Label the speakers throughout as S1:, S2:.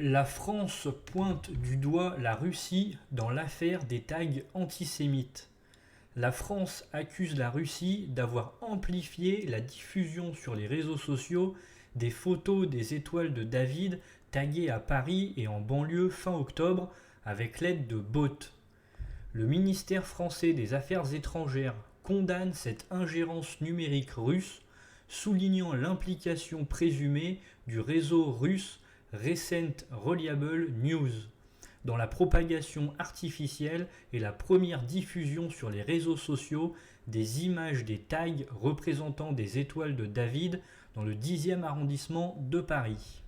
S1: La France pointe du doigt la Russie dans l'affaire des tags antisémites. La France accuse la Russie d'avoir amplifié la diffusion sur les réseaux sociaux des photos des étoiles de David taguées à Paris et en banlieue fin octobre avec l'aide de bots. Le ministère français des Affaires étrangères condamne cette ingérence numérique russe, soulignant l'implication présumée du réseau russe Recent Reliable News dans la propagation artificielle et la première diffusion sur les réseaux sociaux des images des tags représentant des étoiles de David dans le 10e arrondissement de Paris.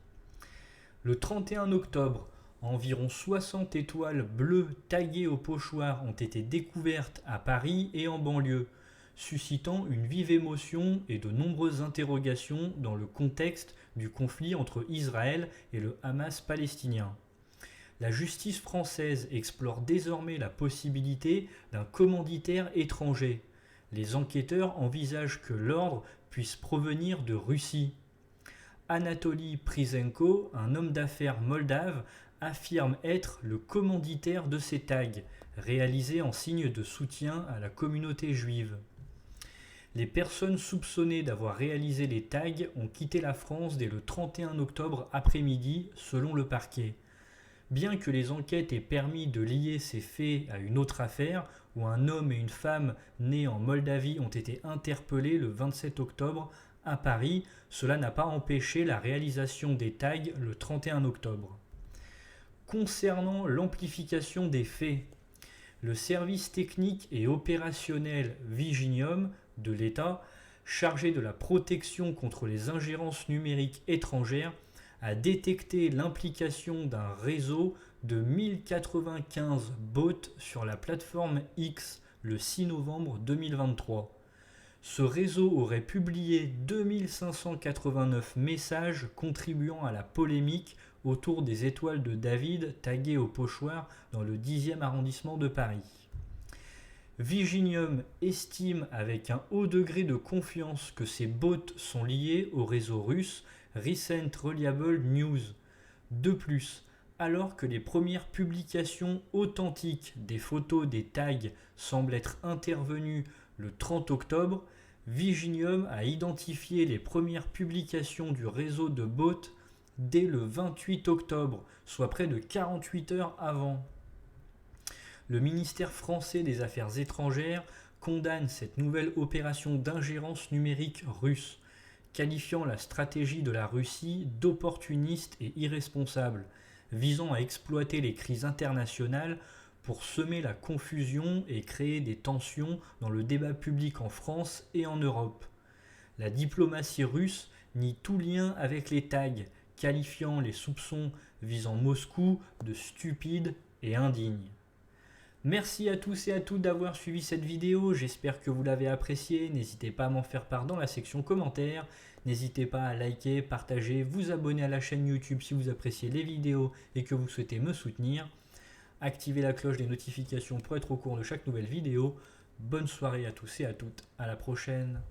S1: Le 31 octobre, environ 60 étoiles bleues taguées au pochoir ont été découvertes à Paris et en banlieue, suscitant une vive émotion et de nombreuses interrogations dans le contexte du conflit entre Israël et le Hamas palestinien. La justice française explore désormais la possibilité d'un commanditaire étranger. Les enquêteurs envisagent que l'ordre puisse provenir de Russie. Anatoly Prisenko, un homme d'affaires moldave, affirme être le commanditaire de ces tags, réalisés en signe de soutien à la communauté juive. Les personnes soupçonnées d'avoir réalisé les tags ont quitté la France dès le 31 octobre après-midi, selon le parquet. Bien que les enquêtes aient permis de lier ces faits à une autre affaire, où un homme et une femme nés en Moldavie ont été interpellés le 27 octobre à Paris, cela n'a pas empêché la réalisation des tags le 31 octobre. Concernant l'amplification des faits, le service technique et opérationnel Viginium de l'État, chargé de la protection contre les ingérences numériques étrangères, a détecté l'implication d'un réseau de 1095 bots sur la plateforme X le 6 novembre 2023. Ce réseau aurait publié 2589 messages contribuant à la polémique autour des étoiles de David taguées au pochoir dans le 10e arrondissement de Paris. Viginium estime avec un haut degré de confiance que ces bots sont liés au réseau russe Recent Reliable News. De plus, alors que les premières publications authentiques des photos des tags semblent être intervenues le 30 octobre, Viginium a identifié les premières publications du réseau de bots dès le 28 octobre, soit près de 48 heures avant. Le ministère français des Affaires étrangères condamne cette nouvelle opération d'ingérence numérique russe, qualifiant la stratégie de la Russie d'opportuniste et irresponsable, visant à exploiter les crises internationales pour semer la confusion et créer des tensions dans le débat public en France et en Europe. La diplomatie russe nie tout lien avec les tags, qualifiant les soupçons visant Moscou de stupides et indignes. Merci à tous et à toutes d'avoir suivi cette vidéo, j'espère que vous l'avez appréciée, n'hésitez pas à m'en faire part dans la section commentaires, n'hésitez pas à liker, partager, vous abonner à la chaîne YouTube si vous appréciez les vidéos et que vous souhaitez me soutenir, activez la cloche des notifications pour être au courant de chaque nouvelle vidéo, bonne soirée à tous et à toutes, à la prochaine.